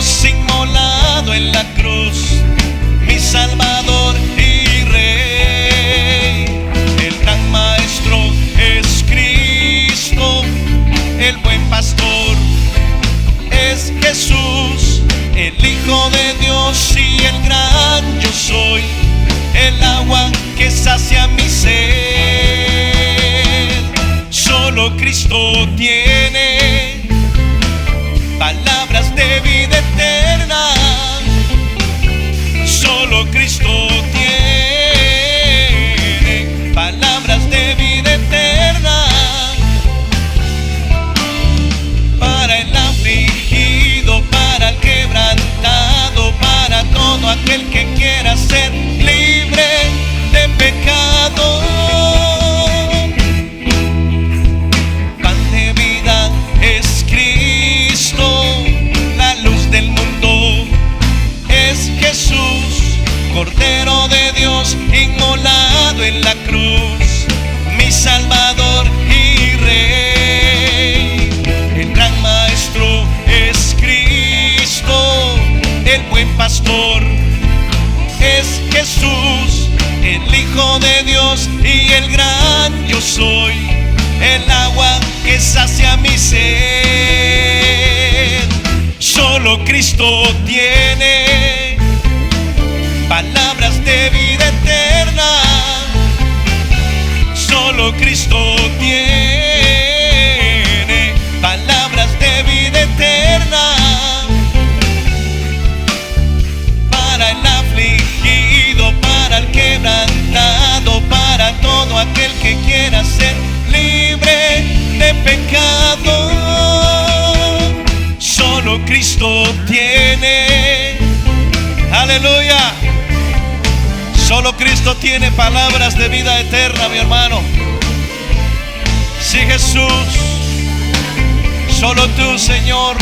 Dios inmolado en la cruz, mi Salvador y Rey. El gran Maestro es Cristo, el buen pastor es Jesús, el Hijo de Dios y el gran yo soy, el agua que sacia mi sed. Solo Cristo tiene palabras de vida eterna. Solo Cristo tiene palabras de vida eterna. Para el afligido, para el quebrantado, para todo aquel que quiera ser libre de pecado. Pan de vida es Cristo, la luz del mundo es Jesús, Cordero de Dios inmolado en la cruz, mi Salvador y Rey. El gran Maestro es Cristo, el buen pastor es Jesús, el Hijo de Dios y el gran yo soy, el agua que sacia mi sed. Solo Cristo tiene palabras de vida eterna. Solo Cristo tiene palabras de vida eterna. Para el afligido, para el quebrantado, para todo aquel que quiera ser libre de pecado. Solo Cristo tiene, aleluya, solo Cristo tiene palabras de vida eterna, mi hermano. Sí, Jesús, solo tú, Señor.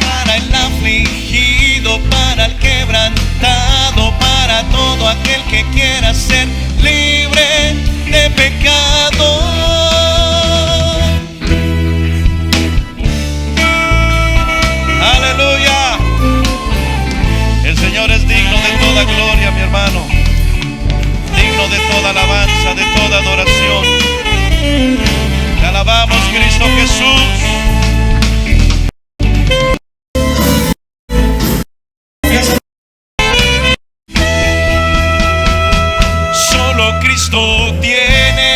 Para el afligido, para el quebrantado, para todo aquel que quiera ser libre de pecado. Aleluya. El Señor es digno de toda gloria, mi hermano, digno de toda alabanza, de toda adoración. Te alabamos, Cristo Jesús. Solo Cristo tiene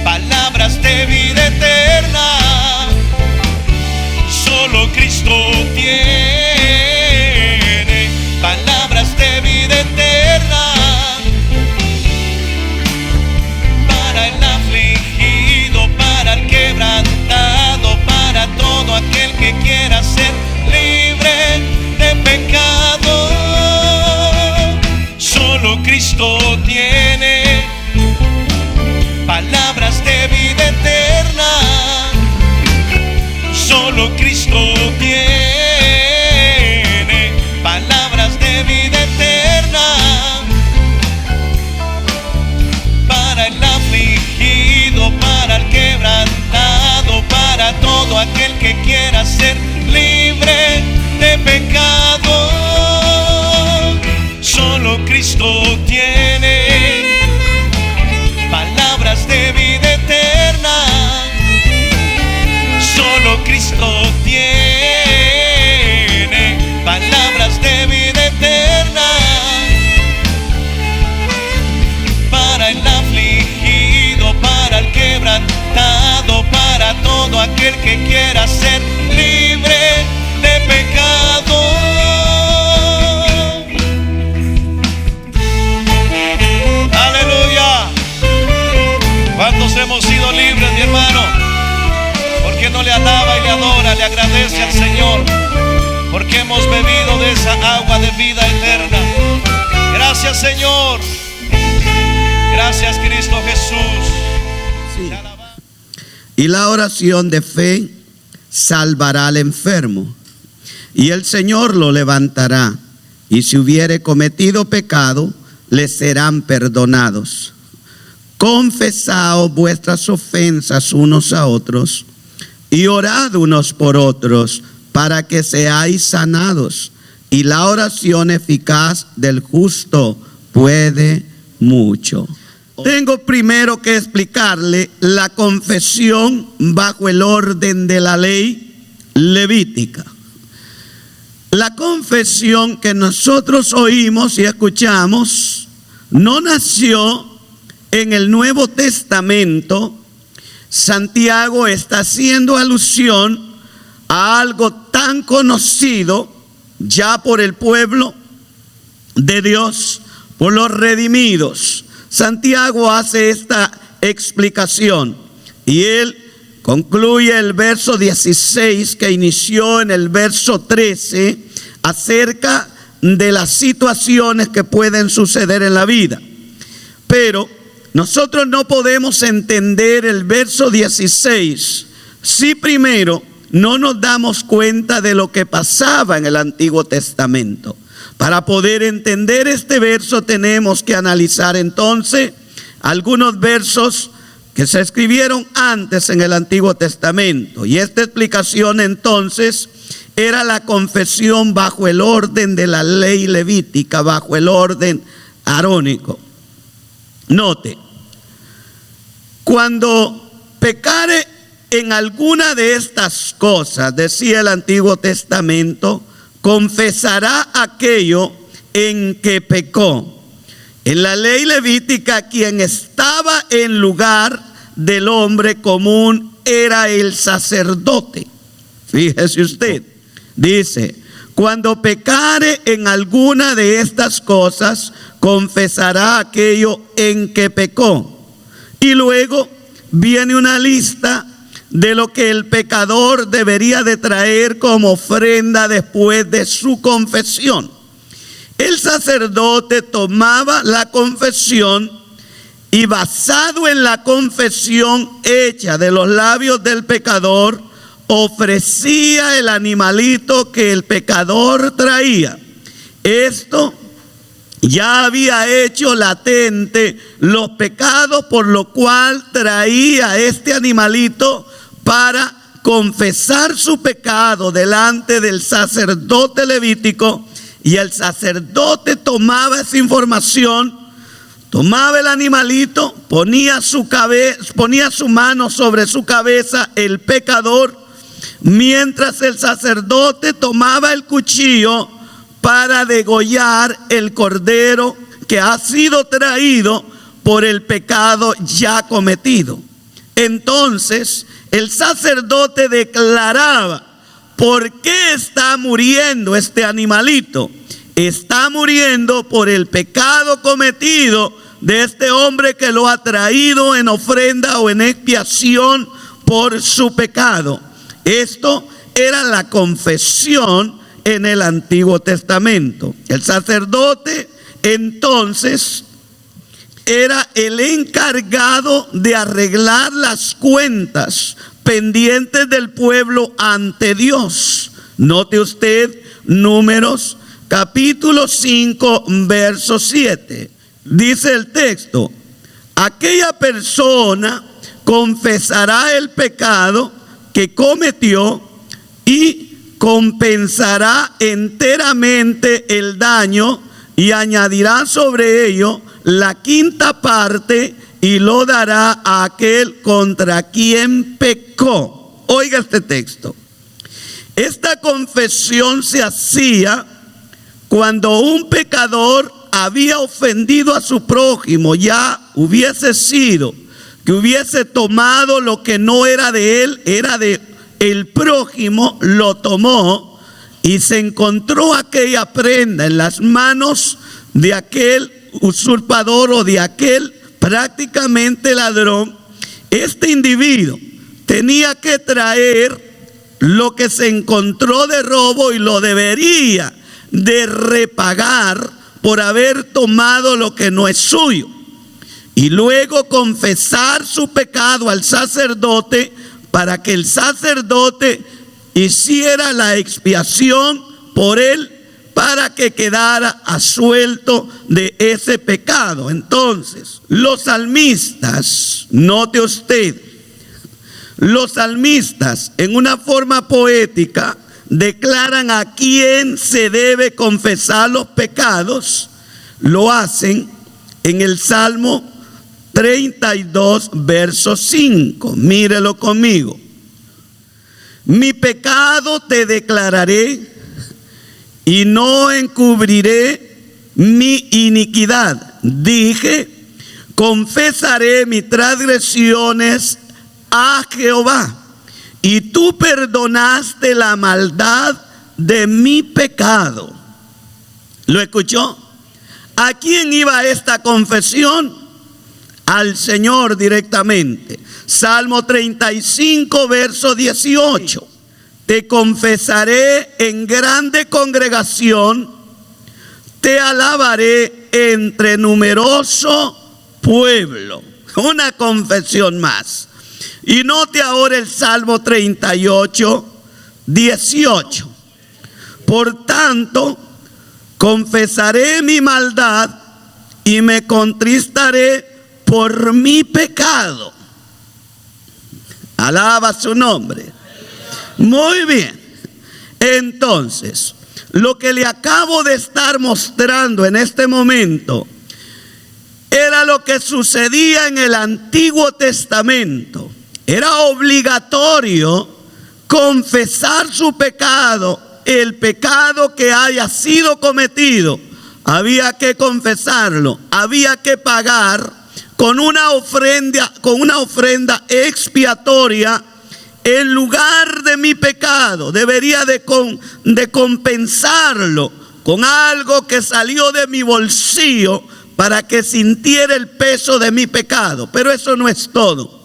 palabras de vida eterna. Solo Cristo tiene palabras de vida eterna. Para el afligido, para el quebrantado, para todo aquel que quiera ser libre de pecado. Solo Cristo tiene palabras de vida eterna. Solo Cristo tiene palabras de vida eterna. Para el afligido, para el quebrantado, para todo aquel que quiera ser libre de pecado. Solo Cristo tiene palabras de vida eterna. Solo Cristo tiene palabras de vida eterna. Para el afligido, para el quebrantado, para todo aquel que quiera ser libre de pecado. Aleluya. ¿Cuántos hemos sido libres, mi hermano? ¿Por qué no le alaba y le adora, le agradece al Señor? Porque hemos bebido de esa agua de vida eterna. Gracias, Señor. Gracias, Cristo Jesús. Sí. Y la oración de fe salvará al enfermo, y el Señor lo levantará, y si hubiere cometido pecado, le serán perdonados. Confesaos vuestras ofensas unos a otros y orad unos por otros para que seáis sanados. Y la oración eficaz del justo puede mucho. Tengo primero que explicarle la confesión bajo el orden de la ley levítica. La confesión que nosotros oímos y escuchamos no nació en el Nuevo Testamento. Santiago está haciendo alusión a algo tan conocido ya por el pueblo de Dios, por los redimidos. Santiago hace esta explicación y él concluye el verso 16 que inició en el verso 13 acerca de las situaciones que pueden suceder en la vida. Pero nosotros no podemos entender el verso 16 si primero no nos damos cuenta de lo que pasaba en el Antiguo Testamento. Para poder entender este verso tenemos que analizar entonces algunos versos que se escribieron antes en el Antiguo Testamento. Y esta explicación entonces era la confesión bajo el orden de la ley levítica, bajo el orden arónico. Note, cuando pecare en alguna de estas cosas, decía el Antiguo Testamento, confesará aquello en que pecó. En la ley levítica, quien estaba en lugar del hombre común era el sacerdote. Fíjese usted, dice, cuando pecare en alguna de estas cosas, confesará aquello en que pecó. Y luego viene una lista de lo que el pecador debería de traer como ofrenda después de su confesión. El sacerdote tomaba la confesión y basado en la confesión hecha de los labios del pecador, ofrecía el animalito que el pecador traía. Esto ya había hecho latente los pecados, por lo cual traía este animalito para confesar su pecado delante del sacerdote levítico, y el sacerdote tomaba esa información, tomaba el animalito, ponía su mano sobre su cabeza el pecador, mientras el sacerdote tomaba el cuchillo para degollar el cordero que ha sido traído por el pecado ya cometido. Entonces el sacerdote declaraba: ¿por qué está muriendo este animalito? Está muriendo por el pecado cometido de este hombre que lo ha traído en ofrenda o en expiación por su pecado. Esto era la confesión en el Antiguo Testamento. El sacerdote entonces era el encargado de arreglar las cuentas pendientes del pueblo ante Dios. Note usted Números capítulo 5 verso 7. Dice el texto: aquella persona confesará el pecado que cometió y compensará enteramente el daño y añadirá sobre ello la quinta parte y lo dará a aquel contra quien pecó. Oiga este texto. Esta confesión se hacía cuando un pecador había ofendido a su prójimo, ya hubiese sido que hubiese tomado lo que no era de él, era de el prójimo, lo tomó y se encontró aquella prenda en las manos de aquel usurpador o de aquel prácticamente ladrón. Este individuo tenía que traer lo que se encontró de robo y lo debería de repagar por haber tomado lo que no es suyo, y luego confesar su pecado al sacerdote para que el sacerdote hiciera la expiación por él, para que quedara absuelto de ese pecado. Entonces, los salmistas, note usted, Los salmistas, en una forma poética, declaran a quién se debe confesar los pecados. Lo hacen en el Salmo 32, verso 5. Mírelo conmigo. Mi pecado te declararé y no encubriré mi iniquidad. Dije, confesaré mis transgresiones a Jehová, y tú perdonaste la maldad de mi pecado. ¿Lo escuchó? ¿A quién iba esta confesión? Al Señor directamente. Salmo 35, verso 18. Te confesaré en grande congregación, te alabaré entre numeroso pueblo. Una confesión más. Y note ahora el Salmo 38, 18. Por tanto, confesaré mi maldad y me contristaré por mi pecado. Alaba su nombre. Muy bien. Entonces, lo que le acabo de estar mostrando en este momento era lo que sucedía en el Antiguo Testamento. Era obligatorio confesar su pecado, el pecado que haya sido cometido. Había que confesarlo, había que pagar con una ofrenda expiatoria en lugar de mi pecado. Debería de compensarlo con algo que salió de mi bolsillo para que sintiera el peso de mi pecado. Pero eso no es todo.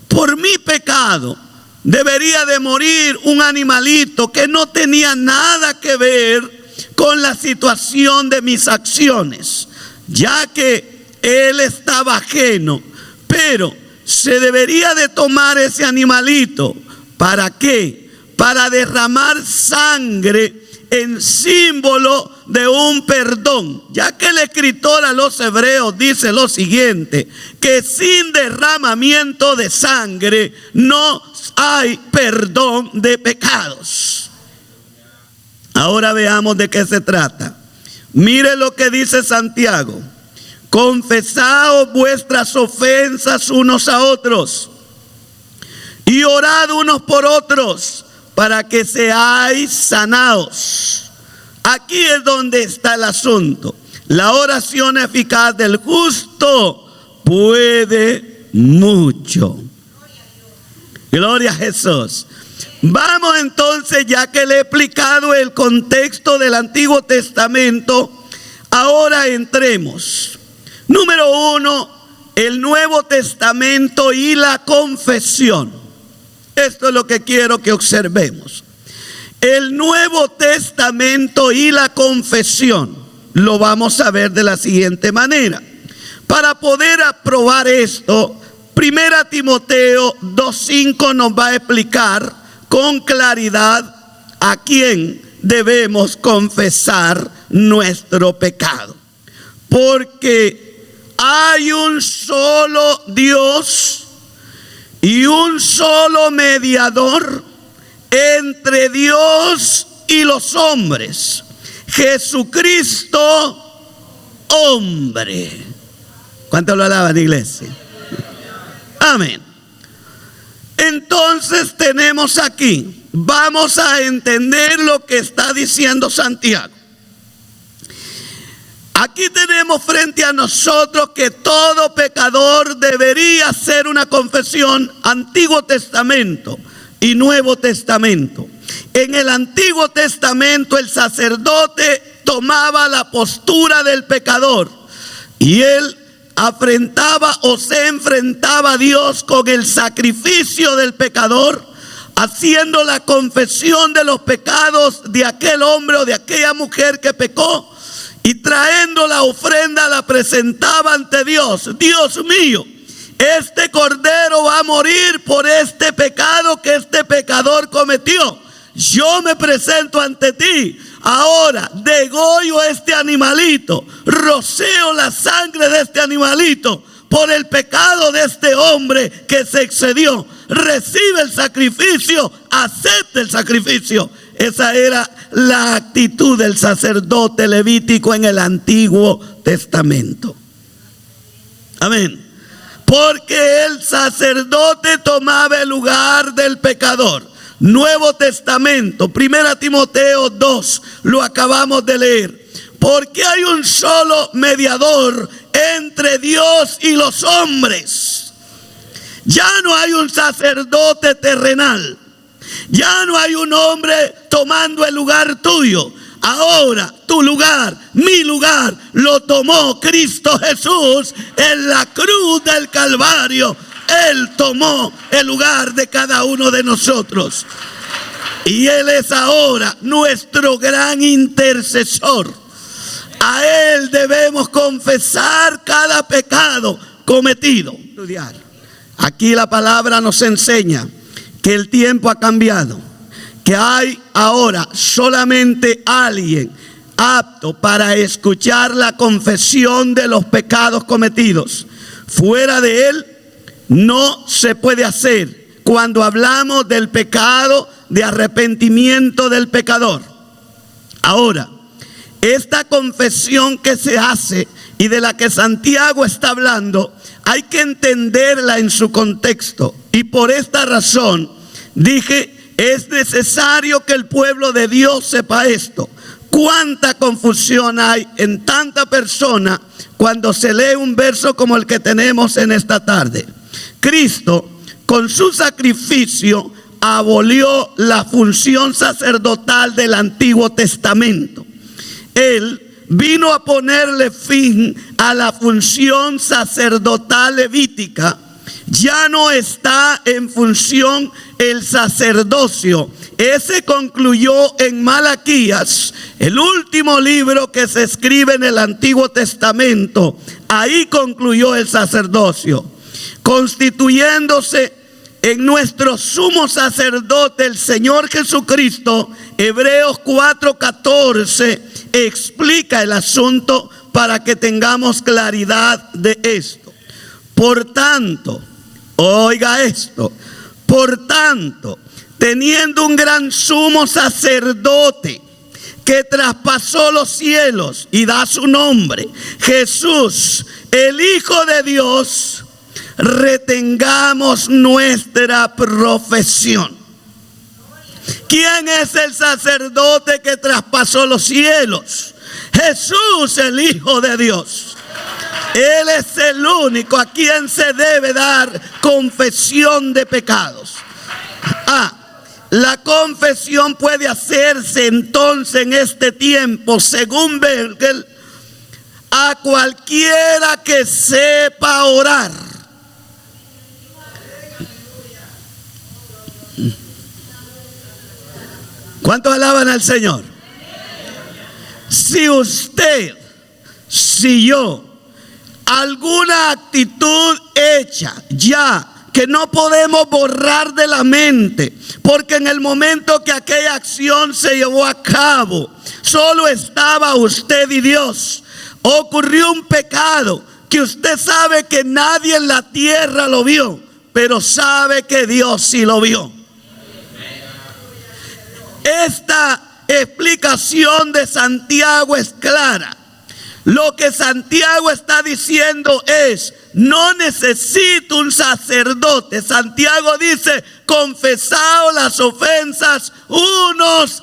Por mi pecado debería de morir un animalito que no tenía nada que ver con la situación de mis acciones, ya que él estaba ajeno. Pero se debería de tomar ese animalito. ¿Para qué? Para derramar sangre en símbolo de un perdón, ya que el escritor a los hebreos dice lo siguiente, que sin derramamiento de sangre no hay perdón de pecados. Ahora veamos de qué se trata. Mire lo que dice Santiago: confesaos vuestras ofensas unos a otros y orad unos por otros para que seáis sanados. Aquí es donde está el asunto. La oración eficaz del justo puede mucho. Gloria a Jesús. Vamos entonces, ya que le he explicado el contexto del Antiguo Testamento, ahora entremos. Número 1, el Nuevo Testamento y la confesión. Esto es lo que quiero que observemos. El Nuevo Testamento y la confesión lo vamos a ver de la siguiente manera. Para poder aprobar esto, 1 Timoteo 2:5 nos va a explicar con claridad a quién debemos confesar nuestro pecado. Porque hay un solo Dios y un solo mediador entre Dios y los hombres, Jesucristo, hombre. ¿Cuánto lo alaban, iglesia? Amén. Entonces tenemos aquí, vamos a entender lo que está diciendo Santiago. Aquí tenemos frente a nosotros que todo pecador debería hacer una confesión, Antiguo Testamento y Nuevo Testamento. En el Antiguo Testamento el sacerdote tomaba la postura del pecador y él afrentaba o se enfrentaba a Dios con el sacrificio del pecador, haciendo la confesión de los pecados de aquel hombre o de aquella mujer que pecó, y trayendo la ofrenda la presentaba ante Dios. Dios mío, este cordero va a morir por este pecado que este pecador cometió. Yo me presento ante ti. Ahora degollo este animalito, roceo la sangre de este animalito por el pecado de este hombre que se excedió. recibe el sacrificio, acepta el sacrificio. Esa era la actitud del sacerdote levítico en el Antiguo Testamento. Amén. Porque el sacerdote tomaba el lugar del pecador. Nuevo Testamento, 1 Timoteo 2, lo acabamos de leer. Porque hay un solo mediador entre Dios y los hombres. Ya no hay un sacerdote terrenal. Ya no hay un hombre tomando el lugar tuyo. Ahora tu lugar, mi lugar, lo tomó Cristo Jesús en la cruz del Calvario. Él tomó el lugar de cada uno de nosotros. Y Él es ahora nuestro gran intercesor. A Él debemos confesar cada pecado cometido. Aquí la palabra nos enseña que el tiempo ha cambiado, que hay ahora solamente alguien apto para escuchar la confesión de los pecados cometidos. Fuera de Él no se puede hacer cuando hablamos del pecado, de arrepentimiento del pecador. Ahora, esta confesión que se hace y de la que Santiago está hablando, hay que entenderla en su contexto. Y por esta razón dije, es necesario que el pueblo de Dios sepa esto. Cuánta confusión hay en tanta persona cuando se lee un verso como el que tenemos en esta tarde. Cristo, con su sacrificio, abolió la función sacerdotal del Antiguo Testamento. Él vino a ponerle fin a la función sacerdotal levítica. Ya no está en función el sacerdocio. Ese concluyó en Malaquías, el último libro que se escribe en el Antiguo Testamento. Ahí concluyó el sacerdocio, constituyéndose en nuestro sumo sacerdote, el Señor Jesucristo. Hebreos 4:14 explica el asunto para que tengamos claridad de esto. Por tanto, oiga esto, por tanto, teniendo un gran sumo sacerdote que traspasó los cielos y da su nombre, Jesús, el Hijo de Dios, retengamos nuestra profesión. ¿Quién es el sacerdote que traspasó los cielos? Jesús, el Hijo de Dios. Él es el único a quien se debe dar confesión de pecados. La confesión puede hacerse entonces en este tiempo, según Bergel, a cualquiera que sepa orar. ¿Cuántos alaban al Señor? Si usted, si yo, alguna actitud hecha ya que no podemos borrar de la mente, porque en el momento que aquella acción se llevó a cabo, solo estaba usted y Dios. Ocurrió un pecado que usted sabe que nadie en la tierra lo vio, pero sabe que Dios sí lo vio. Esta explicación de Santiago es clara. Lo que Santiago está diciendo es, no necesito un sacerdote. Santiago dice, confesaos las ofensas unos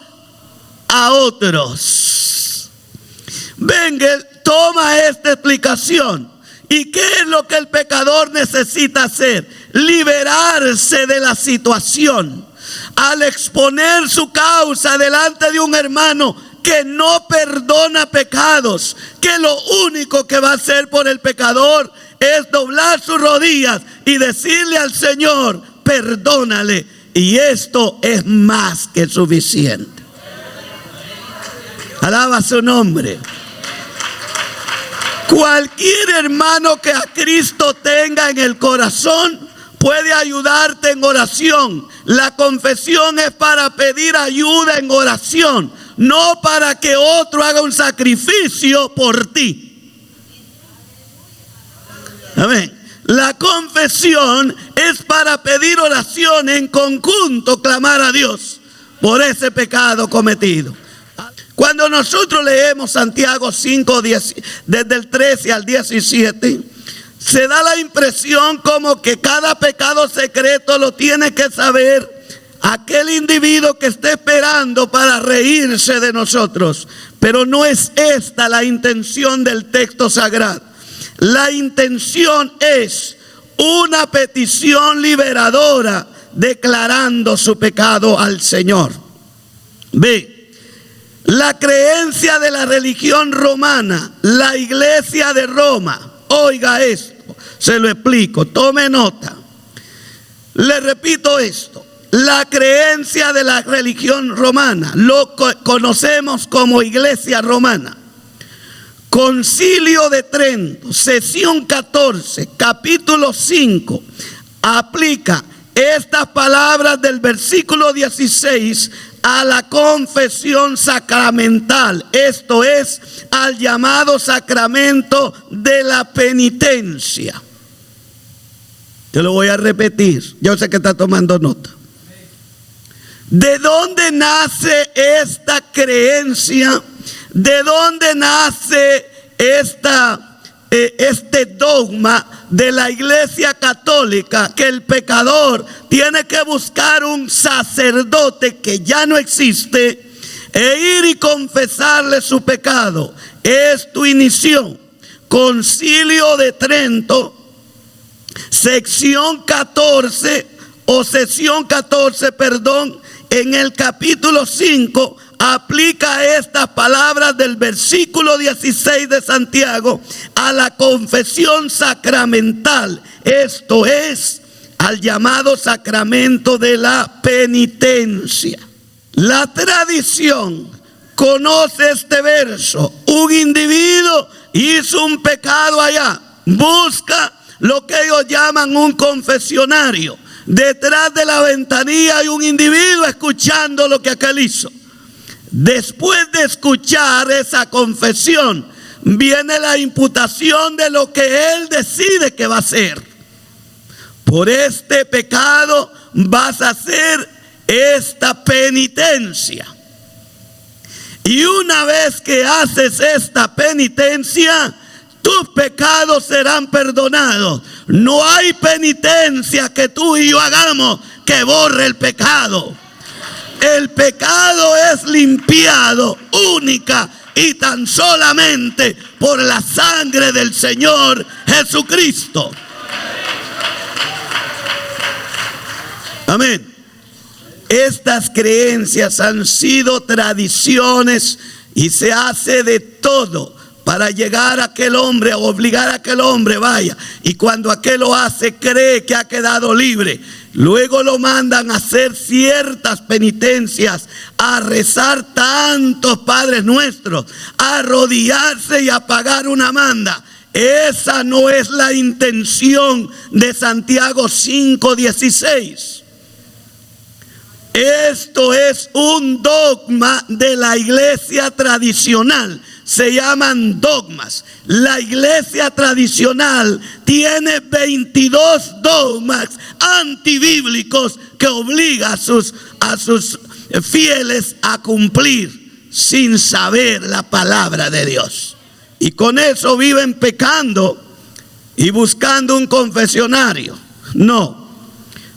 a otros. Wenger toma esta explicación. ¿Y qué es lo que el pecador necesita hacer? Liberarse de la situación. Al exponer su causa delante de un hermano que no perdona pecados, que lo único que va a hacer por el pecador es doblar sus rodillas y decirle al Señor, perdónale. Y esto es más que suficiente. Alaba su nombre. Cualquier hermano que a Cristo tenga en el corazón puede ayudarte en oración. La confesión es para pedir ayuda en oración, no para que otro haga un sacrificio por ti. Amén. La confesión es para pedir oración en conjunto, clamar a Dios por ese pecado cometido. Cuando nosotros leemos Santiago 5, desde el 13 al 17, se da la impresión como que cada pecado secreto lo tiene que saber aquel individuo que esté esperando para reírse de nosotros. Pero no es esta la intención del texto sagrado. La intención es una petición liberadora declarando su pecado al Señor. Ve, la creencia de la religión romana, la iglesia de Roma, oiga esto, se lo explico, tome nota. Le repito esto, la creencia de la religión romana, lo conocemos como iglesia romana. Concilio de Trento, sesión 14, capítulo 5, aplica estas palabras del versículo 16 a la confesión sacramental, esto es, al llamado sacramento de la penitencia. Te lo voy a repetir, yo sé que está tomando nota. ¿De dónde nace esta creencia? ¿De dónde nace este dogma de la Iglesia Católica que el pecador tiene que buscar un sacerdote que ya no existe e ir y confesarle su pecado? Esto inició Concilio de Trento, sesión 14, en el capítulo 5, aplica estas palabras del versículo 16 de Santiago a la confesión sacramental, esto es, al llamado sacramento de la penitencia. La tradición conoce este verso: un individuo hizo un pecado allá, busca lo que ellos llaman un confesionario. Detrás de la ventanilla hay un individuo escuchando lo que aquel hizo. Después de escuchar esa confesión, viene la imputación de lo que él decide que va a hacer. Por este pecado vas a hacer esta penitencia. Y una vez que haces esta penitencia, tus pecados serán perdonados. No hay penitencia que tú y yo hagamos que borre el pecado. El pecado es limpiado única y tan solamente por la sangre del Señor Jesucristo. Amén. Estas creencias han sido tradiciones y se hace de todo para llegar a aquel hombre, a obligar a aquel hombre, vaya. Y cuando aquel lo hace, cree que ha quedado libre. Luego lo mandan a hacer ciertas penitencias, a rezar tantos Padres Nuestros, a arrodillarse y a pagar una manda. Esa no es la intención de Santiago 5:16. Esto es un dogma de la iglesia tradicional. Se llaman dogmas. La iglesia tradicional tiene 22 dogmas antibíblicos que obliga a sus fieles a cumplir sin saber la palabra de Dios. Y con eso viven pecando y buscando un confesionario. No,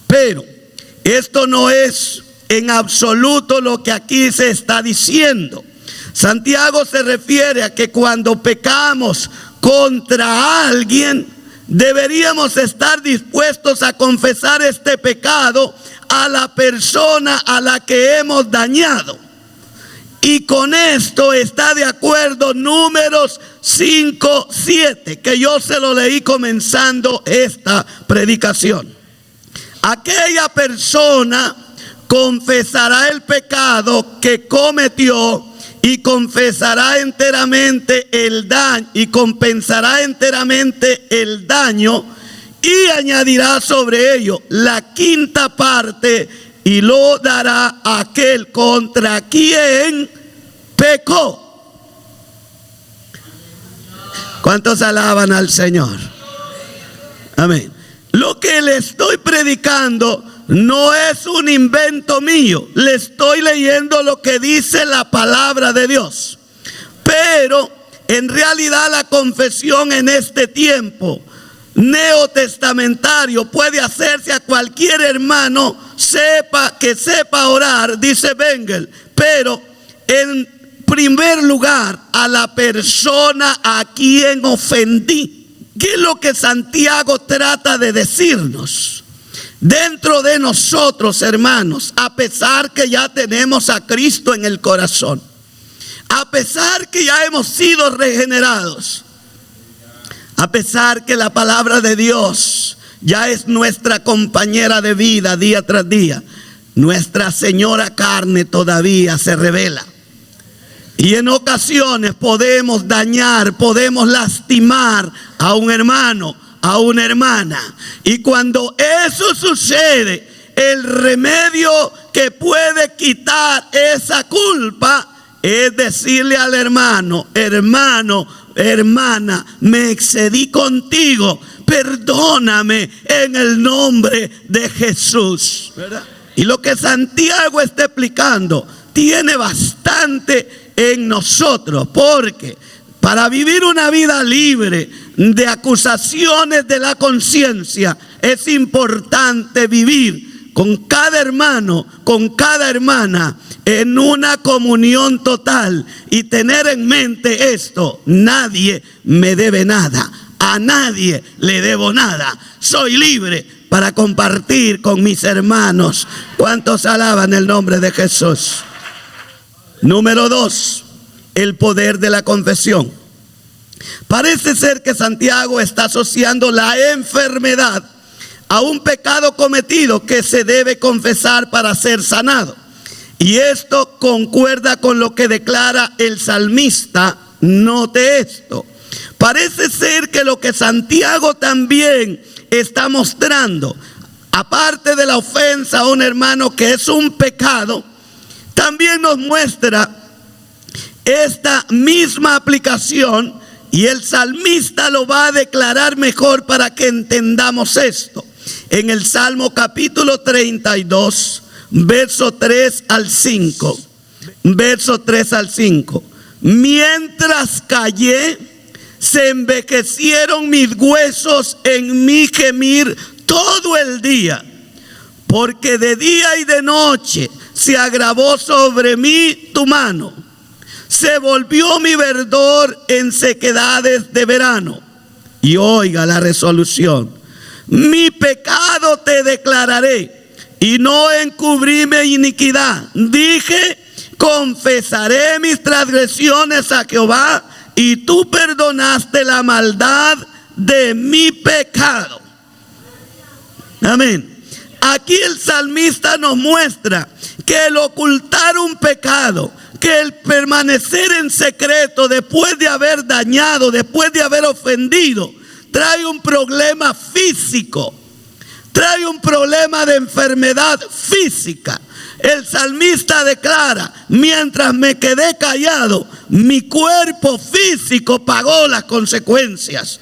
pero esto no es en absoluto lo que aquí se está diciendo. Santiago se refiere a que cuando pecamos contra alguien, deberíamos estar dispuestos a confesar este pecado a la persona a la que hemos dañado. Y con esto está de acuerdo Números 5:7, que yo se lo leí comenzando esta predicación. Aquella persona confesará el pecado que cometió y confesará enteramente el daño y compensará enteramente el daño y añadirá sobre ello la quinta parte y lo dará a aquel contra quien pecó. ¿Cuántos alaban al Señor? Amén. Lo que le estoy predicando no es un invento mío. Le estoy leyendo lo que dice la palabra de Dios. Pero en realidad la confesión en este tiempo neotestamentario puede hacerse a cualquier hermano que sepa orar, dice Bengel, pero en primer lugar a la persona a quien ofendí. ¿Qué es lo que Santiago trata de decirnos? Dentro de nosotros, hermanos, a pesar que ya tenemos a Cristo en el corazón, a pesar que ya hemos sido regenerados, a pesar que la palabra de Dios ya es nuestra compañera de vida día tras día, nuestra señora carne todavía se revela. Y en ocasiones podemos dañar, podemos lastimar a un hermano, a una hermana. Y cuando eso sucede, el remedio que puede quitar esa culpa es decirle al hermano: hermano, hermana, me excedí contigo, perdóname en el nombre de Jesús. ¿Verdad? Y lo que Santiago está explicando tiene bastante en nosotros, porque para vivir una vida libre de acusaciones de la conciencia es importante vivir con cada hermano, con cada hermana en una comunión total y tener en mente esto: nadie me debe nada, a nadie le debo nada, soy libre para compartir con mis hermanos. ¿Cuántos alaban el nombre de Jesús? Número 2, el poder de la confesión. Parece ser que Santiago está asociando la enfermedad a un pecado cometido que se debe confesar para ser sanado. Y esto concuerda con lo que declara el salmista. Note esto. Parece ser que lo que Santiago también está mostrando, aparte de la ofensa a un hermano que es un pecado, también nos muestra esta misma aplicación, y el salmista lo va a declarar mejor para que entendamos esto. En el Salmo capítulo 32, verso 3 al 5. Verso 3 al 5. Mientras callé, se envejecieron mis huesos en mi gemir todo el día, porque de día y de noche se agravó sobre mí tu mano. Se volvió mi verdor en sequedades de verano. Y oiga la resolución: mi pecado te declararé, y no encubrí mi iniquidad. Dije: confesaré mis transgresiones a Jehová, y tú perdonaste la maldad de mi pecado. Amén. Aquí el salmista nos muestra que el ocultar un pecado, que el permanecer en secreto después de haber dañado, después de haber ofendido, trae un problema físico, trae un problema de enfermedad física. El salmista declara: mientras me quedé callado, mi cuerpo físico pagó las consecuencias.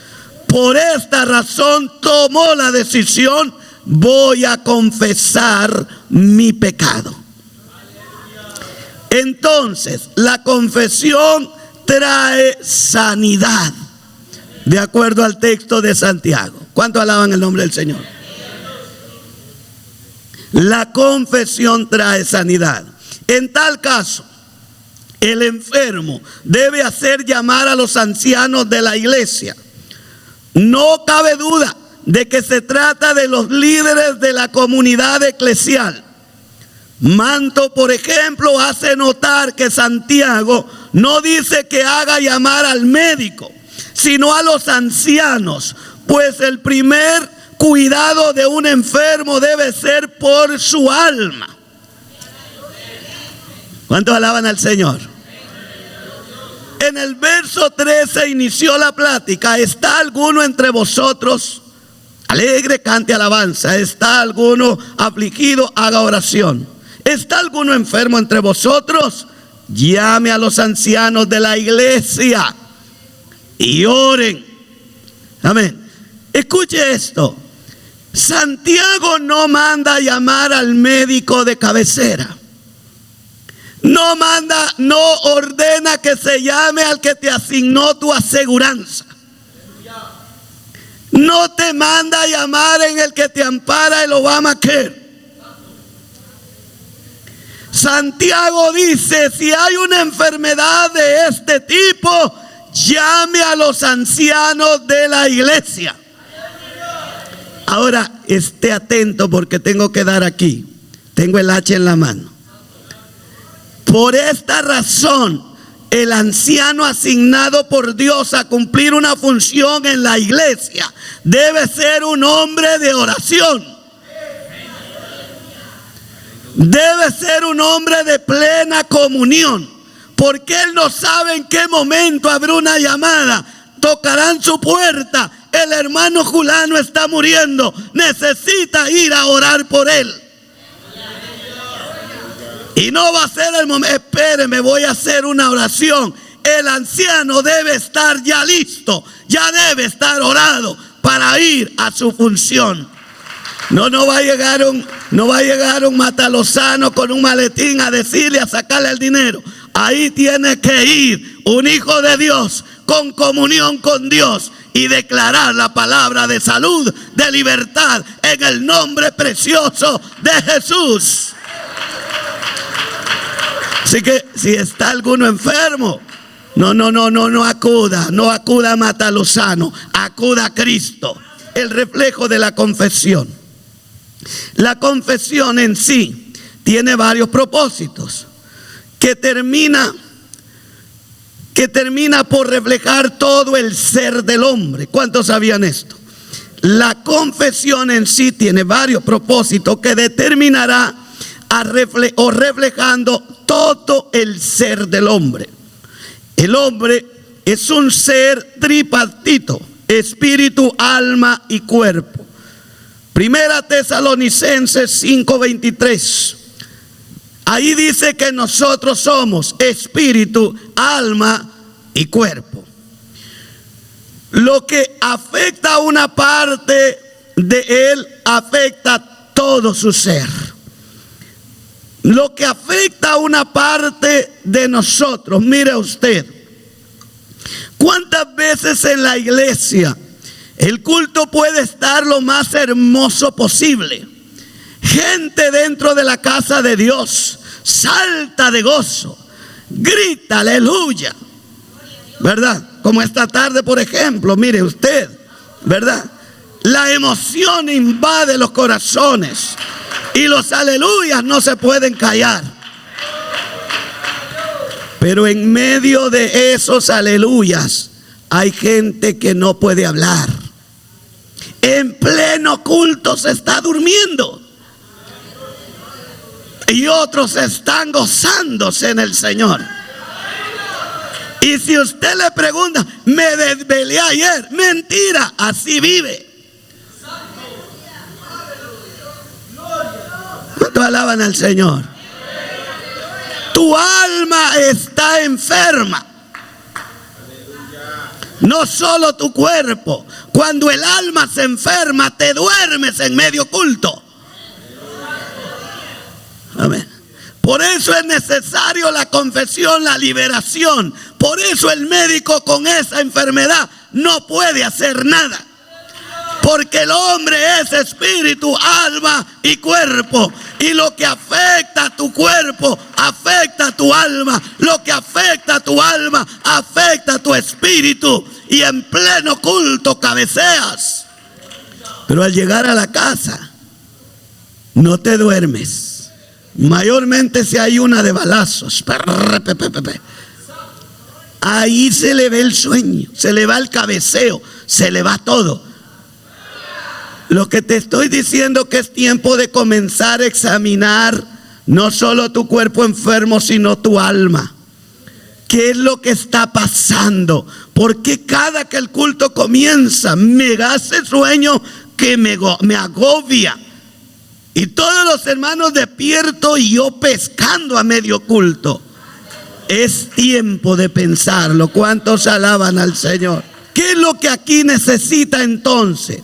Por esta razón tomó la decisión: voy a confesar mi pecado. Entonces, la confesión trae sanidad, de acuerdo al texto de Santiago. ¿Cuánto alaban el nombre del Señor? La confesión trae sanidad. En tal caso, el enfermo debe hacer llamar a los ancianos de la iglesia. No cabe duda de que se trata de los líderes de la comunidad eclesial. Manto, por ejemplo, hace notar que Santiago no dice que haga llamar al médico, sino a los ancianos, pues el primer cuidado de un enfermo debe ser por su alma. ¿Cuántos alaban al Señor? En el verso 13 inició la plática: ¿está alguno entre vosotros alegre? Cante alabanza. ¿Está alguno afligido? Haga oración. ¿Está alguno enfermo entre vosotros? Llame a los ancianos de la iglesia y oren. Amén. Escuche esto. Santiago no manda a llamar al médico de cabecera. No ordena que se llame al que te asignó tu aseguranza. No te manda a llamar en el que te ampara el Obamacare. Santiago dice, si hay una enfermedad de este tipo, llame a los ancianos de la iglesia. Ahora, esté atento porque tengo que dar aquí. Tengo el hacha en la mano. Por esta razón, el anciano asignado por Dios a cumplir una función en la iglesia debe ser un hombre de oración. Debe ser un hombre de plena comunión, porque él no sabe en qué momento habrá una llamada. Tocarán su puerta. El hermano Julano está muriendo. Necesita ir a orar por él. Y no va a ser el momento, espéreme, voy a hacer una oración. El anciano debe estar ya listo, ya debe estar orado para ir a su función. No va a llegar un matalozano con un maletín a decirle, a sacarle el dinero. Ahí tiene que ir un hijo de Dios con comunión con Dios y declarar la palabra de salud, de libertad, en el nombre precioso de Jesús. Así que si está alguno enfermo, no acuda a matalozano, acuda a Cristo, el reflejo de la confesión. La confesión en sí tiene varios propósitos, que termina por reflejar todo el ser del hombre. ¿Cuántos sabían esto? La confesión en sí tiene varios propósitos que determinará reflejando todo el ser del hombre. El hombre es un ser tripartito: espíritu, alma y cuerpo. Primera Tesalonicenses 5:23. Ahí dice que nosotros somos espíritu, alma y cuerpo. Lo que afecta a una parte de él afecta todo su ser. Lo que afecta a una parte de nosotros, mire usted, ¿cuántas veces en la iglesia el culto puede estar lo más hermoso posible? Gente dentro de la casa de Dios salta de gozo, grita aleluya, ¿verdad? Como esta tarde, por ejemplo, mire usted, ¿verdad? La emoción invade los corazones y los aleluyas no se pueden callar. Pero en medio de esos aleluyas hay gente que no puede hablar. En pleno culto se está durmiendo. Y otros están gozándose en el Señor. Y si usted le pregunta, me desvelé ayer, mentira, así vive. ¿Cuánto alaban al Señor? Tu alma está enferma, no solo tu cuerpo. Cuando el alma se enferma, te duermes en medio culto. Amén. Por eso es necesario la confesión, la liberación. Por eso el médico con esa enfermedad no puede hacer nada. Porque el hombre es espíritu, alma y cuerpo. Y lo que afecta a tu cuerpo, afecta a tu alma. Lo que afecta a tu alma, afecta a tu espíritu. Y en pleno culto cabeceas. Pero al llegar a la casa, no te duermes. Mayormente si hay una de balazos. Ahí se le ve el sueño, se le va el cabeceo, se le va todo. Lo que te estoy diciendo que es tiempo de comenzar a examinar no solo tu cuerpo enfermo, sino tu alma. ¿Qué es lo que está pasando? Porque cada que el culto comienza me da ese sueño que me agobia. Y todos los hermanos despiertos y yo pescando a medio culto. Es tiempo de pensarlo. ¿Cuántos alaban al Señor? ¿Qué es lo que aquí necesita entonces?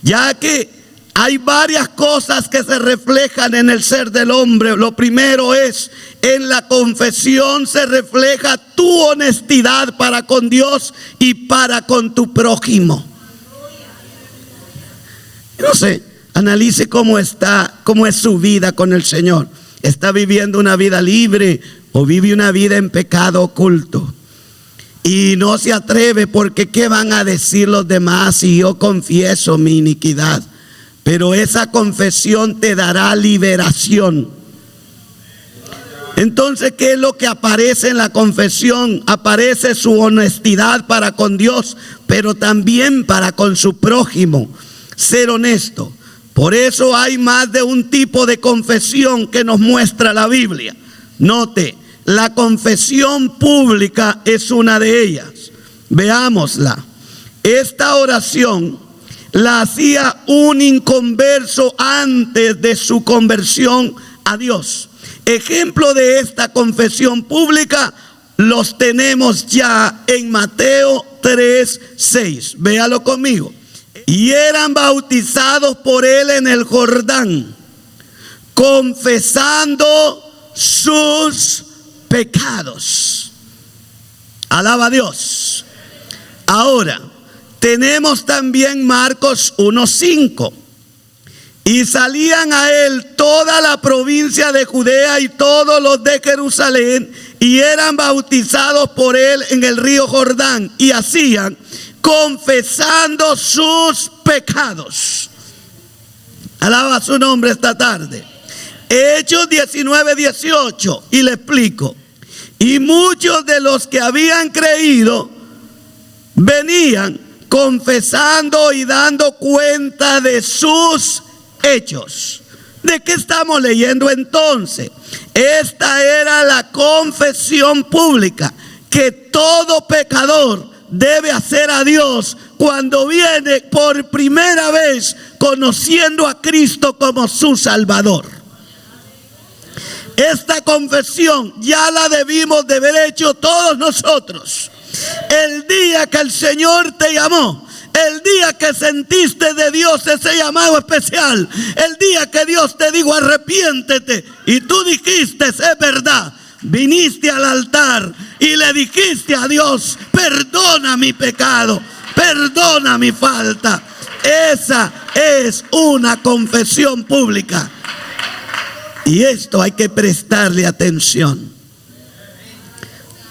Ya que hay varias cosas que se reflejan en el ser del hombre. Lo primero es, en la confesión se refleja tu honestidad para con Dios y para con tu prójimo. No sé, analice cómo es su vida con el Señor. ¿Está viviendo una vida libre o vive una vida en pecado oculto? Y no se atreve porque ¿qué van a decir los demás si yo confieso mi iniquidad? Pero esa confesión te dará liberación. Entonces, ¿qué es lo que aparece en la confesión? Aparece su honestidad para con Dios, pero también para con su prójimo. Ser honesto. Por eso hay más de un tipo de confesión que nos muestra la Biblia. Note, la confesión pública es una de ellas. Veámosla. Esta oración la hacía un inconverso antes de su conversión a Dios. Ejemplo de esta confesión pública los tenemos ya en Mateo 3:6. Véalo conmigo. Y eran bautizados por él en el Jordán, confesando sus pecados. Alaba a Dios. Ahora, tenemos también Marcos 1:5. Y salían a él toda la provincia de Judea y todos los de Jerusalén, y eran bautizados por él en el río Jordán, y hacían, confesando sus pecados. Alaba su nombre esta tarde. Hechos 19:18, y le explico. Y muchos de los que habían creído venían confesando y dando cuenta de sus hechos. ¿De qué estamos leyendo entonces? Esta era la confesión pública que todo pecador debe hacer a Dios cuando viene por primera vez conociendo a Cristo como su Salvador. Esta confesión ya la debimos de haber hecho todos nosotros. El día que el Señor te llamó, el día que sentiste de Dios ese llamado especial, el día que Dios te dijo arrepiéntete y tú dijiste es verdad, viniste al altar y le dijiste a Dios, perdona mi pecado, perdona mi falta. Esa es una confesión pública. Y esto hay que prestarle atención,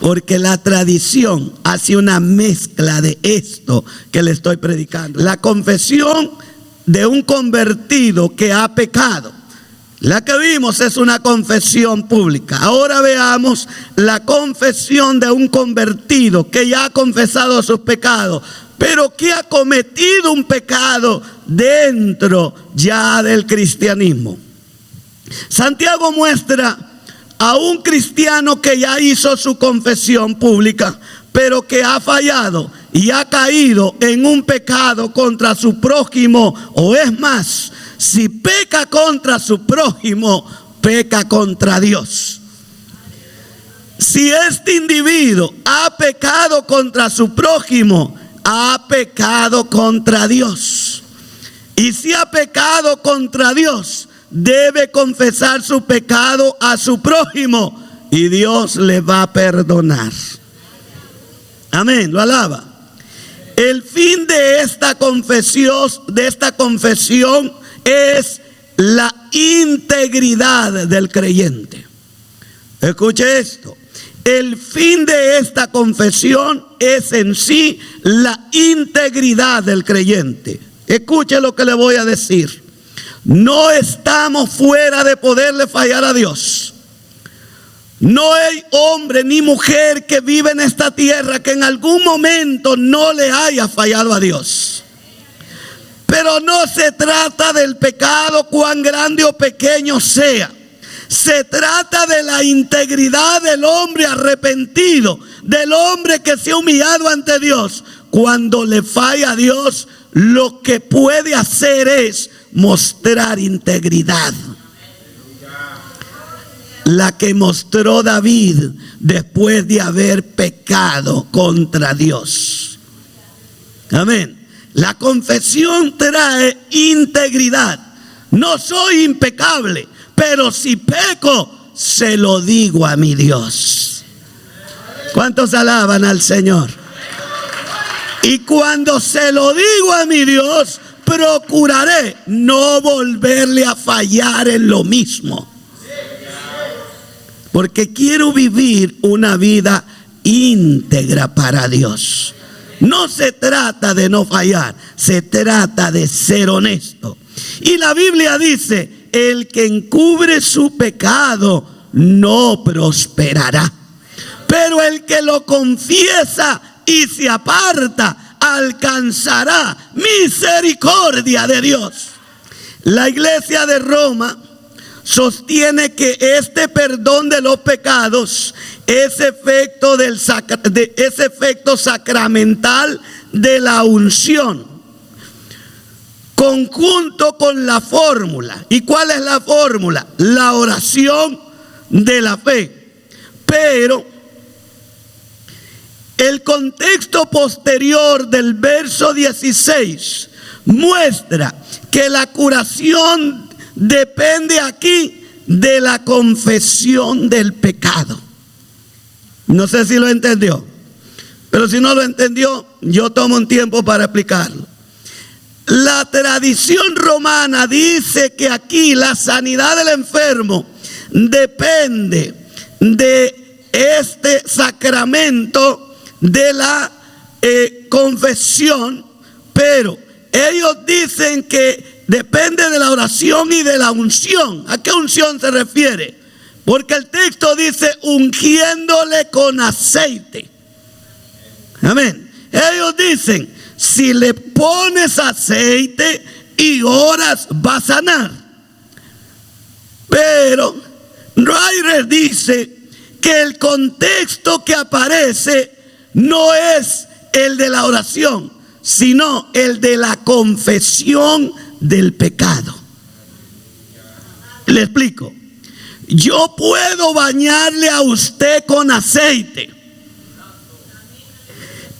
porque la tradición hace una mezcla de esto que le estoy predicando. La confesión de un convertido que ha pecado, la que vimos es una confesión pública. Ahora veamos la confesión de un convertido que ya ha confesado sus pecados, pero que ha cometido un pecado dentro ya del cristianismo. Santiago muestra a un cristiano que ya hizo su confesión pública, pero que ha fallado y ha caído en un pecado contra su prójimo, o es más, si peca contra su prójimo, peca contra Dios. Si este individuo ha pecado contra su prójimo, ha pecado contra Dios. Y si ha pecado contra Dios, debe confesar su pecado a su prójimo y Dios le va a perdonar. Amén, lo alaba. El fin de esta confesión es la integridad del creyente. Escuche esto. El fin de esta confesión es en sí la integridad del creyente. Escuche lo que le voy a decir. No estamos fuera de poderle fallar a Dios. No hay hombre ni mujer que vive en esta tierra que en algún momento no le haya fallado a Dios. Pero no se trata del pecado, cuán grande o pequeño sea. Se trata de la integridad del hombre arrepentido, del hombre que se ha humillado ante Dios. Cuando le falla a Dios, lo que puede hacer es mostrar integridad. La que mostró David después de haber pecado contra Dios. Amén. La confesión trae integridad. No soy impecable, pero si peco, se lo digo a mi Dios. ¿Cuántos alaban al Señor? Y cuando se lo digo a mi Dios, procuraré no volverle a fallar en lo mismo. Porque quiero vivir una vida íntegra para Dios. No se trata de no fallar, se trata de ser honesto. Y la Biblia dice, el que encubre su pecado no prosperará. Pero el que lo confiesa y se aparta, alcanzará misericordia de Dios. La iglesia de Roma sostiene que este perdón de los pecados es efecto sacramental de la unción, conjunto con la fórmula. ¿Y cuál es la fórmula? La oración de la fe. Pero el contexto posterior del verso 16 muestra que la curación depende aquí de la confesión del pecado. No sé si lo entendió, pero si no lo entendió, yo tomo un tiempo para explicarlo. La tradición romana dice que aquí la sanidad del enfermo depende de este sacramento de la confesión, pero ellos dicen que depende de la oración y de la unción. ¿A qué unción se refiere? Porque el texto dice ungiéndole con aceite. Amén. Ellos dicen, si le pones aceite y oras, va a sanar. Pero Ryder dice que el contexto que aparece no es el de la oración, sino el de la confesión del pecado. Le explico. Yo puedo bañarle a usted con aceite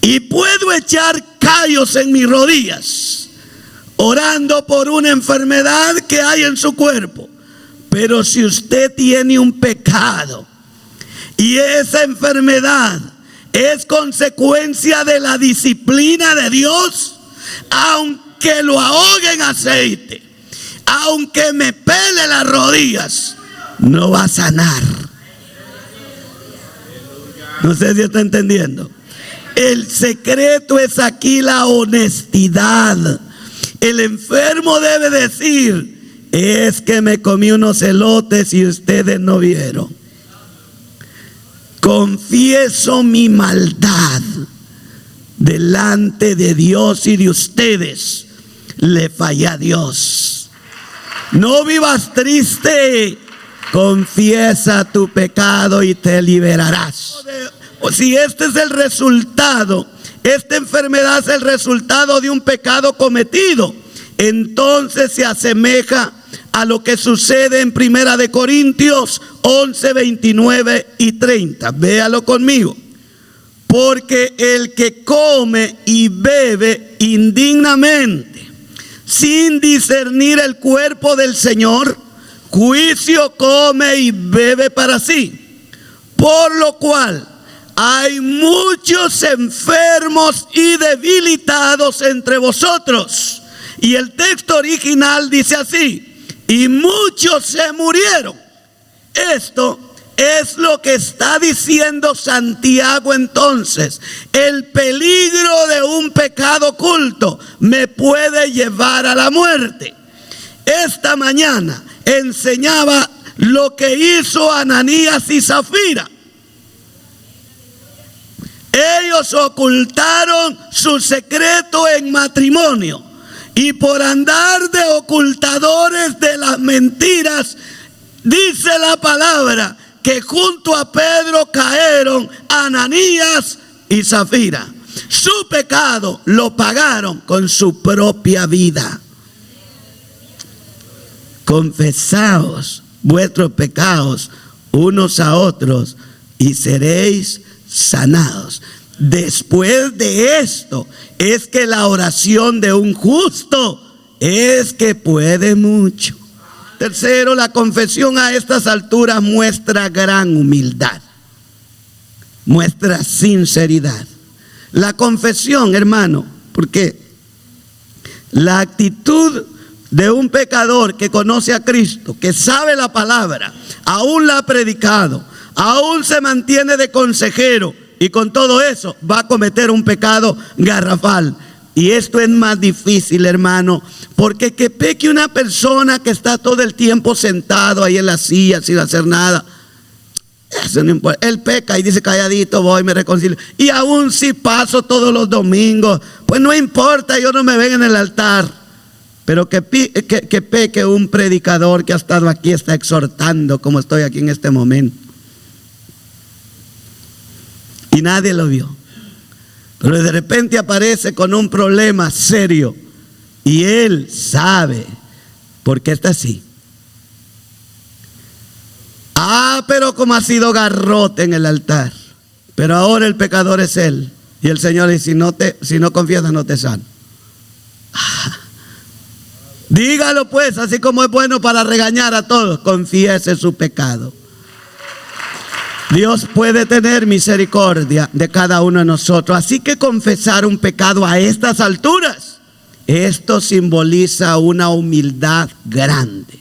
y puedo echar callos en mis rodillas, orando por una enfermedad que hay en su cuerpo. Pero si usted tiene un pecado y esa enfermedad es consecuencia de la disciplina de Dios, aunque lo ahogue en aceite, aunque me pele las rodillas, no va a sanar. No sé si está entendiendo. El secreto es aquí la honestidad. El enfermo debe decir, es que me comí unos elotes y ustedes no vieron. Confieso mi maldad delante de Dios y de ustedes. Le fallé a Dios. No vivas triste. Confiesa tu pecado y te liberarás. Si este es el resultado, esta enfermedad es el resultado de un pecado cometido, entonces se asemeja a lo que sucede en 1 de Corintios 11, 29 y 30. Véalo conmigo. Porque el que come y bebe indignamente, sin discernir el cuerpo del Señor, juicio come y bebe para sí. Por lo cual hay muchos enfermos y debilitados entre vosotros. Y el texto original dice así: y muchos se murieron. Esto es lo que está diciendo Santiago entonces. El peligro de un pecado oculto me puede llevar a la muerte. Esta mañana enseñaba lo que hizo Ananías y Zafira. Ellos ocultaron su secreto en matrimonio, y por andar de ocultadores de las mentiras, dice la palabra que junto a Pedro cayeron Ananías y Zafira. Su pecado lo pagaron con su propia vida. Confesaos vuestros pecados unos a otros y seréis sanados. después de esto es que la oración de un justo es que puede mucho. Tercero, la confesión a estas alturas muestra gran humildad, muestra sinceridad. La confesión, hermano, porque la actitud de un pecador que conoce a Cristo, que sabe la palabra, aún la ha predicado, aún se mantiene de consejero, y con todo eso va a cometer un pecado garrafal. Y esto es más difícil, hermano, porque que peque una persona que está todo el tiempo sentado ahí en la silla sin hacer nada, eso no importa. Él peca y dice: calladito voy, me reconcilio. Y aún si paso todos los domingos, pues no importa, yo no me ven en el altar. Pero que peque un predicador que ha estado aquí, está exhortando como estoy aquí en este momento, y nadie lo vio, pero de repente aparece con un problema serio y él sabe por qué está así. Pero como ha sido garrote en el altar, pero ahora el pecador es él, y el Señor dice: si no confiesas no te sano. Dígalo pues, así como es bueno para regañar a todos, confiese su pecado. Dios puede tener misericordia de cada uno de nosotros. Así que confesar un pecado a estas alturas, esto simboliza una humildad grande.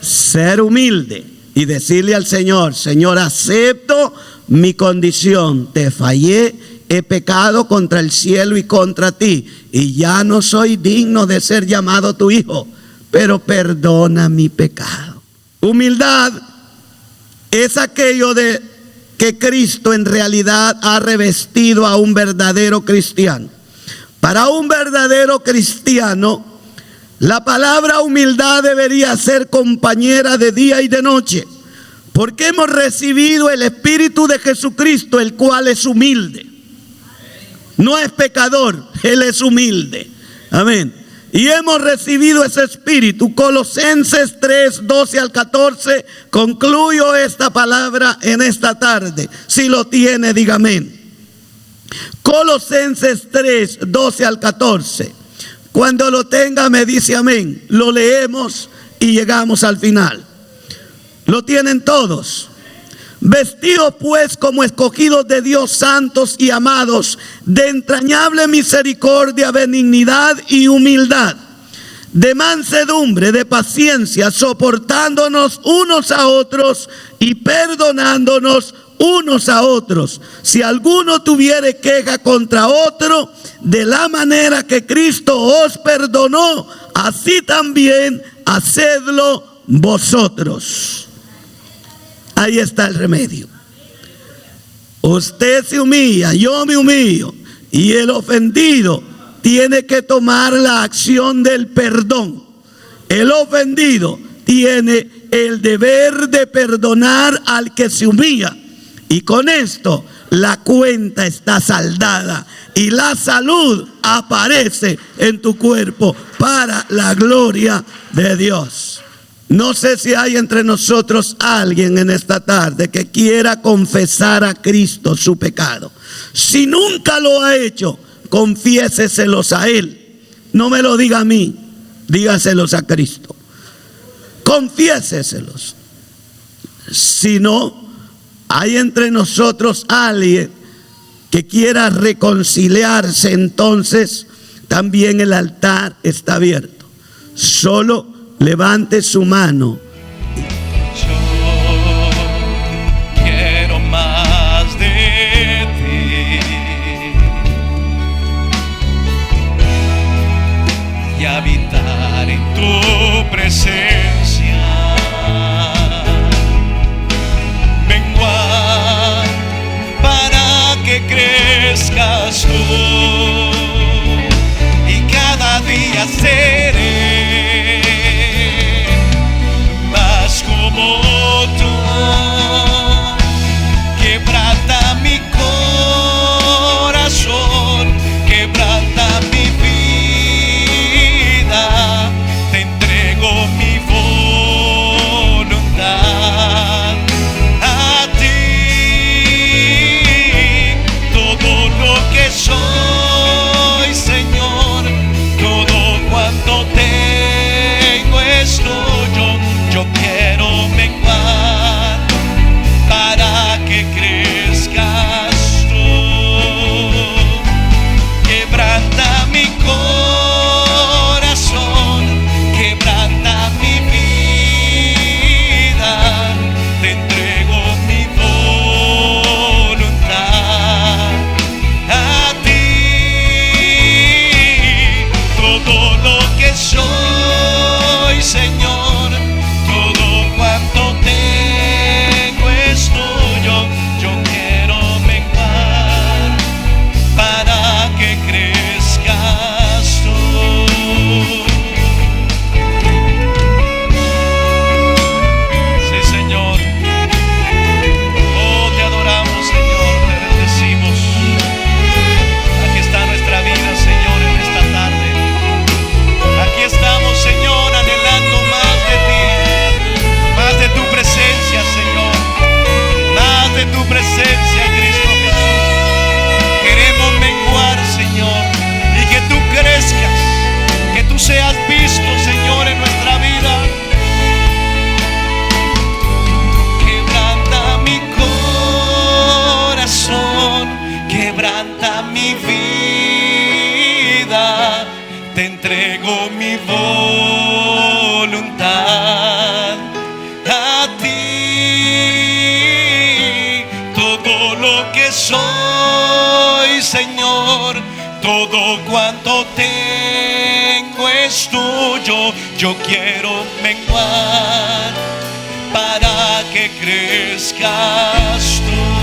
Ser humilde y decirle al Señor: Señor, acepto mi condición, te fallé, he pecado contra el cielo y contra ti, y ya no soy digno de ser llamado tu hijo, pero perdona mi pecado. Humildad es aquello de que Cristo en realidad ha revestido a un verdadero cristiano. Para un verdadero cristiano, la palabra humildad debería ser compañera de día y de noche, porque hemos recibido el Espíritu de Jesucristo, el cual es humilde. No es pecador, Él es humilde. Amén. Y hemos recibido ese espíritu. Colosenses 3, 12 al 14. Concluyo esta palabra en esta tarde. Si lo tiene, diga amén. Colosenses 3, 12 al 14. Cuando lo tenga me dice amén. Lo leemos y llegamos al final. Lo tienen todos. Vestidos pues como escogidos de Dios, santos y amados, de entrañable misericordia, benignidad y humildad, de mansedumbre, de paciencia, soportándonos unos a otros y perdonándonos unos a otros. Si alguno tuviere queja contra otro, de la manera que Cristo os perdonó, así también hacedlo vosotros. Ahí está el remedio. Usted se humilla, yo me humillo, y el ofendido tiene que tomar la acción del perdón. El ofendido tiene el deber de perdonar al que se humilla, y con esto la cuenta está saldada y la salud aparece en tu cuerpo para la gloria de Dios. No sé si hay entre nosotros alguien en esta tarde que quiera confesar a Cristo su pecado. Si nunca lo ha hecho, confiéseselos a Él. No me lo diga a mí, dígaselos a Cristo. Confiéseselos. Si no hay entre nosotros alguien que quiera reconciliarse, entonces también el altar está abierto. Solo levante su mano. Yo quiero más de ti y habitar en tu presencia. Vengo para que crezcas tú y cada día seré entrego mi voluntad a ti. Todo lo que soy, Señor, todo cuanto tengo es tuyo. Yo quiero menguar para que crezcas tú.